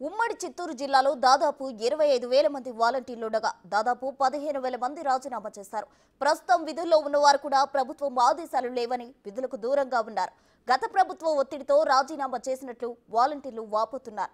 ఉమ్మడి చిత్తూరు జిల్లాలో దాదాపు 25,000 మంది వాలంటీర్లు ఉండగా దాదాపు 15,000 మంది రాజీనామా చేశారు. ప్రస్తుతం విధుల్లో ఉన్నవారు కూడా ప్రభుత్వం ఆదేశాలు లేవని విధులకు దూరంగా ఉన్నారు. గత ప్రభుత్వం ఒత్తిడితో రాజీనామా చేసినట్లు వాలంటీర్లు వాపోతున్నారు.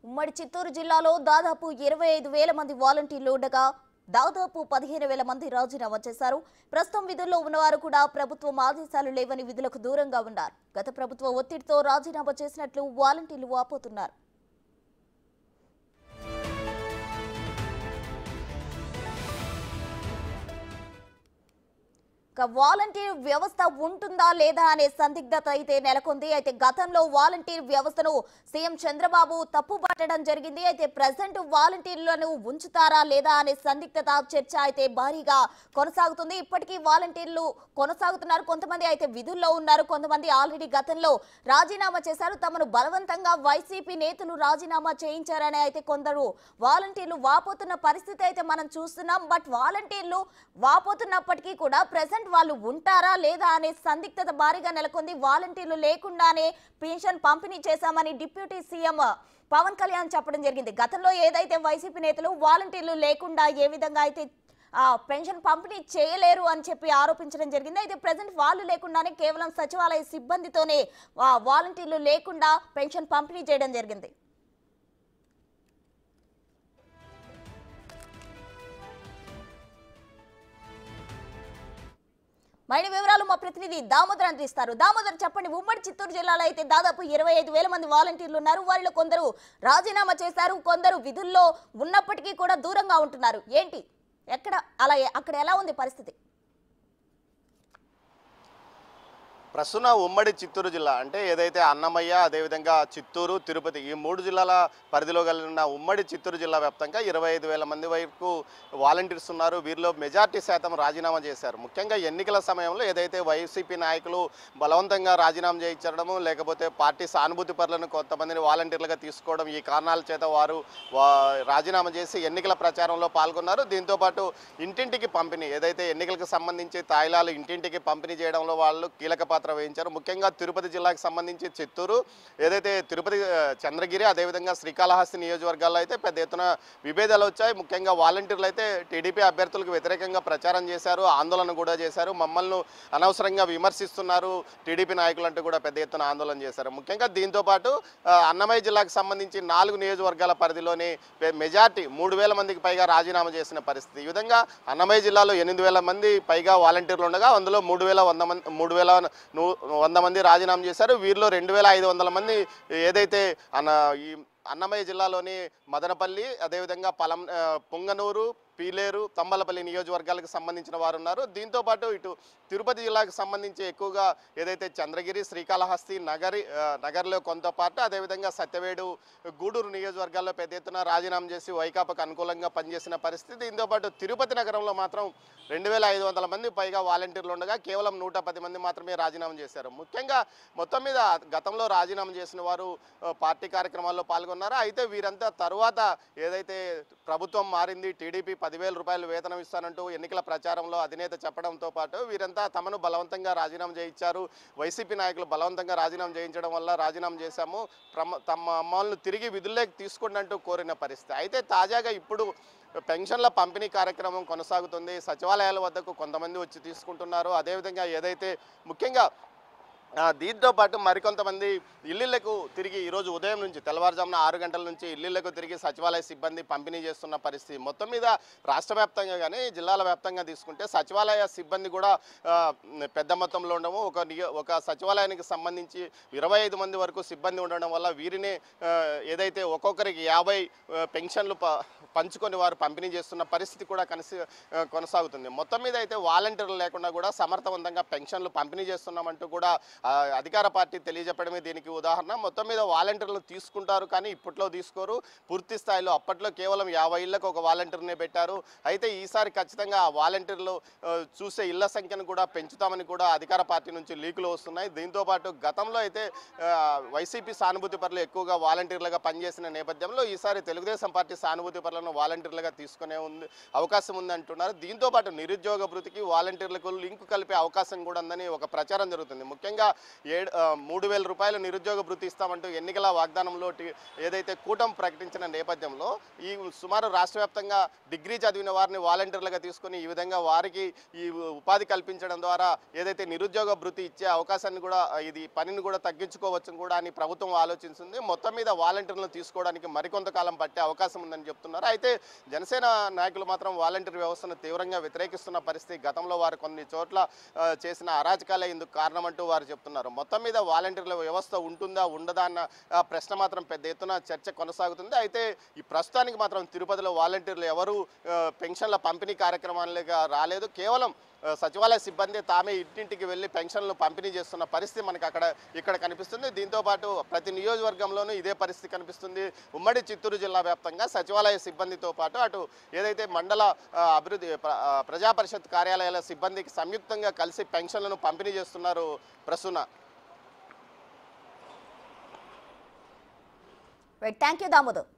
ఉమ్మడి చిత్తూరు జిల్లాలో దాదాపు 25,000 మంది వాలంటీర్లు ఉండగా దాదాపు 15,000 మంది రాజీనామా చేశారు. ప్రస్తుతం విధుల్లో ఉన్నవారు కూడా ప్రభుత్వం ఆదేశాలు లేవని విధులకు దూరంగా ఉన్నారు. గత ప్రభుత్వ ఒత్తిడితో రాజీనామా చేసినట్లు వాలంటీర్లు వాపోతున్నారు. వాలంటీర్ వ్యవస్థ ఉంటుందా లేదా అనే సందిగ్ధత అయితే నెలకొంది. అయితే గతంలో వాలంటీర్ వ్యవస్థను సీఎం చంద్రబాబు తప్పుపట్టడం జరిగింది. అయితే ప్రజెంట్ వాలంటీర్లను ఉంచుతారా లేదా అనే సందిగ్ధత చర్చ అయితే భారీగా కొనసాగుతుంది. ఇప్పటికీ వాలంటీర్లు కొనసాగుతున్నారు. కొంతమంది అయితే విధుల్లో ఉన్నారు. కొంతమంది ఆల్రెడీ గతంలో రాజీనామా చేశారు. తమను బలవంతంగా వైసీపీ నేతలు రాజీనామా చేయించారని అయితే కొందరు వాలంటీర్లు వాపోతున్న పరిస్థితి అయితే మనం చూస్తున్నాం. బట్ వాలంటీర్లు వాపోతున్నప్పటికీ కూడా ప్రజెంట్ వాళ్ళు ఉంటారా లేదా అనే సందిగ్ధత భారీగా నెలకొంది. వాలంటీర్లు లేకుండానే పెన్షన్ పంపిణీ చేశామని డిప్యూటీ సీఎం పవన్ కళ్యాణ్ చెప్పడం జరిగింది. గతంలో ఏదైతే వైసీపీ నేతలు వాలంటీర్లు లేకుండా ఏ విధంగా అయితే పెన్షన్ పంపిణీ చేయలేరు అని చెప్పి ఆరోపించడం జరిగింది. అయితే ప్రజెంట్ వాళ్ళు లేకుండానే కేవలం సచివాలయ సిబ్బందితోనే వాలంటీర్లు లేకుండా పెన్షన్ పంపిణీ చేయడం జరిగింది. మరిన్ని వివరాలు మా ప్రతినిధి దామోదర్ అందిస్తారు. దామోదర్, చెప్పండి. ఉమ్మడి చిత్తూరు జిల్లాలో అయితే దాదాపు 25,000 మంది వాలంటీర్లు ఉన్నారు. వారిలో కొందరు రాజీనామా చేశారు, కొందరు విధుల్లో ఉన్నప్పటికీ కూడా దూరంగా ఉంటున్నారు. ఏంటి అక్కడ ఎలా ఉంది పరిస్థితి? ప్రస్తుతం ఉమ్మడి చిత్తూరు జిల్లా అంటే ఏదైతే అన్నమయ్య, అదేవిధంగా చిత్తూరు, తిరుపతి ఈ 3 జిల్లాల పరిధిలో కలిగిన ఉమ్మడి చిత్తూరు జిల్లా వ్యాప్తంగా 25,000 మంది వరకు వాలంటీర్స్ ఉన్నారు. వీరిలో మెజార్టీ శాతం రాజీనామా చేశారు. ముఖ్యంగా ఎన్నికల సమయంలో ఏదైతే వైసీపీ నాయకులు బలవంతంగా రాజీనామా చేయించడము, లేకపోతే పార్టీ సానుభూతి పరులను కొంతమందిని వాలంటీర్లుగా తీసుకోవడం, ఈ కారణాల చేత వారు రాజీనామా చేసి ఎన్నికల ప్రచారంలో పాల్గొన్నారు. దీంతోపాటు ఇంటింటికి పంపిణీ, ఏదైతే ఎన్నికలకు సంబంధించి తాయిలాలు ఇంటింటికి పంపిణీ చేయడంలో వాళ్ళు కీలక పాత్ర వహించారు. ముఖ్యంగా తిరుపతి జిల్లాకు సంబంధించి చిత్తూరు, ఏదైతే తిరుపతి, చంద్రగిరి, అదేవిధంగా శ్రీకాళహస్తి నియోజకవర్గాల్లో అయితే పెద్ద ఎత్తున విభేదాలు వచ్చాయి. ముఖ్యంగా వాలంటీర్లు అయితే టీడీపీ అభ్యర్థులకు వ్యతిరేకంగా ప్రచారం చేశారు, ఆందోళన కూడా చేశారు. మమ్మల్ని అనవసరంగా విమర్శిస్తున్నారు టీడీపీ నాయకులు అంటూ కూడా పెద్ద ఎత్తున ఆందోళన చేశారు. ముఖ్యంగా దీంతోపాటు అన్నమయ్య జిల్లాకు సంబంధించి 4 నియోజకవర్గాల పరిధిలోని మెజార్టీ 3,000 మందికి పైగా రాజీనామా చేసిన పరిస్థితి. ఈ విధంగా అన్నమయ్య జిల్లాలో 8,000 మంది పైగా వాలంటీర్లు ఉండగా అందులో 3,100 మంది రాజీనామా చేశారు. వీరిలో 2,500 మంది ఏదైతే ఈ అన్నమయ్య జిల్లాలోని మదనపల్లి, అదేవిధంగా పుంగనూరు, పీలేరు, తంబలపల్లి నియోజకవర్గాలకు సంబంధించిన వారు ఉన్నారు. దీంతోపాటు ఇటు తిరుపతి జిల్లాకు సంబంధించి ఎక్కువగా ఏదైతే చంద్రగిరి, శ్రీకాళహస్తి, నగర్లో కొంత పార్టీ, అదేవిధంగా సత్యవేడు, గూడూరు నియోజకవర్గాల్లో పెద్ద ఎత్తున రాజీనామా చేసి వైకాపాకు అనుకూలంగా పనిచేసిన పరిస్థితి. దీంతోపాటు తిరుపతి నగరంలో మాత్రం 2,500 మంది పైగా వాలంటీర్లు ఉండగా కేవలం 110 మంది మాత్రమే రాజీనామా చేశారు. ముఖ్యంగా మొత్తం మీద గతంలో రాజీనామా చేసిన వారు పార్టీ కార్యక్రమాల్లో పాల్గొన్నారు. అయితే వీరంతా తరువాత ఏదైతే ప్రభుత్వం మారింది, టీడీపీ 10,000 రూపాయలు వేతనం ఇస్తానంటూ ఎన్నికల ప్రచారంలో అధినేత చెప్పడంతో పాటు వీరంతా తమను బలవంతంగా రాజీనామా చేయించారు. వైసీపీ నాయకులు బలవంతంగా రాజీనామా చేయించడం వల్ల రాజీనామా చేశాము, తమ అమ్మలను తిరిగి విధుల్లోకి తీసుకోండి అంటూ కోరిన పరిస్థితి. అయితే తాజాగా ఇప్పుడు పెన్షన్ల పంపిణీ కార్యక్రమం కొనసాగుతుంది. సచివాలయాల వద్దకు కొంతమంది వచ్చి తీసుకుంటున్నారు. అదేవిధంగా ఏదైతే ముఖ్యంగా దీంతో పాటు మరికొంతమంది ఇళ్లకు తిరిగి ఈరోజు ఉదయం నుంచి తెల్లవారుజామున 6 గంటల నుంచి ఇళ్లకు తిరిగి సచివాలయ సిబ్బంది పంపిణీ చేస్తున్న పరిస్థితి. మొత్తం మీద రాష్ట్ర వ్యాప్తంగా కానీ జిల్లాల వ్యాప్తంగా తీసుకుంటే సచివాలయ సిబ్బంది కూడా పెద్ద మొత్తంలో ఉండము. ఒక సచివాలయానికి సంబంధించి 25 మంది వరకు సిబ్బంది ఉండడం వల్ల వీరిని ఏదైతే ఒక్కొక్కరికి 50 పెన్షన్లు పంచుకొని వారు పంపిణీ చేస్తున్న పరిస్థితి కూడా కొనసాగుతుంది. మొత్తం మీద అయితే వాలంటీర్లు లేకుండా కూడా సమర్థవంతంగా పెన్షన్లు పంపిణీ చేస్తున్నామంటూ కూడా అధికార పార్టీ తెలియజెప్పడమే దీనికి ఉదాహరణ. మొత్తం మీద వాలంటీర్లను తీసుకుంటారు కానీ ఇప్పట్లో తీసుకోరు. పూర్తి స్థాయిలో అప్పట్లో కేవలం 50 ఇళ్లకు ఒక వాలంటీర్నే పెట్టారు. అయితే ఈసారి ఖచ్చితంగా ఆ వాలంటీర్లు చూసే ఇళ్ల సంఖ్యను కూడా పెంచుతామని కూడా అధికార పార్టీ నుంచి లీకులు వస్తున్నాయి. దీంతోపాటు గతంలో అయితే వైసీపీ సానుభూతి పరులు ఎక్కువగా వాలంటీర్లుగా పనిచేసిన నేపథ్యంలో ఈసారి తెలుగుదేశం పార్టీ సానుభూతి పరులను వాలంటీర్లుగా తీసుకునే అవకాశం ఉంది అంటున్నారు. దీంతోపాటు నిరుద్యోగ భృతికి వాలంటీర్లకు లింక్ కలిపే అవకాశం కూడా ఉందని ఒక ప్రచారం జరుగుతుంది. ముఖ్యంగా 3,000 రూపాయలు నిరుద్యోగ భృతి ఇస్తామంటూ ఎన్నికల వాగ్దానంలో ఏదైతే కూటమి ప్రకటించిన నేపథ్యంలో ఈ సుమారు రాష్ట్ర వ్యాప్తంగా డిగ్రీ చదివిన వారిని వాలంటీర్లుగా తీసుకుని ఈ విధంగా వారికి ఈ ఉపాధి కల్పించడం ద్వారా ఏదైతే నిరుద్యోగ భృతి ఇచ్చే అవకాశాన్ని కూడా ఇది పనిని కూడా తగ్గించుకోవచ్చు కూడా అని ప్రభుత్వం ఆలోచిస్తుంది. మొత్తం మీద వాలంటీర్లను తీసుకోవడానికి మరికొంతకాలం పట్టే అవకాశం ఉందని చెప్తున్నారు. అయితే జనసేన నాయకులు మాత్రం వాలంటీర్ వ్యవస్థను తీవ్రంగా వ్యతిరేకిస్తున్న పరిస్థితి. గతంలో వారు కొన్ని చోట్ల చేసిన అరాచకాలే ఇందుకు కారణమంటూ వారు చెప్తున్నారు. మొత్తం మీద వాలంటీర్ల వ్యవస్థ ఉంటుందా ఉండదా అన్న ప్రశ్న మాత్రం పెద్ద ఎత్తున చర్చ కొనసాగుతుంది. అయితే ఈ ప్రస్తుతానికి మాత్రం తిరుపతిలో వాలంటీర్లు ఎవరు పెన్షన్ల పంపిణీ కార్యక్రమాలుగా రాలేదు. కేవలం సచివాలయ సిబ్బంది తామే ఇంటింటికి వెళ్ళి పెన్షన్లు పంపిణీ చేస్తున్న పరిస్థితి మనకి ఇక్కడ కనిపిస్తుంది. దీంతోపాటు ప్రతి నియోజకవర్గంలోనూ ఇదే పరిస్థితి కనిపిస్తుంది. ఉమ్మడి చిత్తూరు జిల్లా వ్యాప్తంగా సచివాలయ సిబ్బందితో పాటు అటు ఏదైతే మండల అభివృద్ధి ప్రజా పరిషత్ కార్యాలయాల సిబ్బందికి సంయుక్తంగా కలిసి పెన్షన్లను పంపిణీ చేస్తున్నారు. ప్రసూన. Thank you Damodar.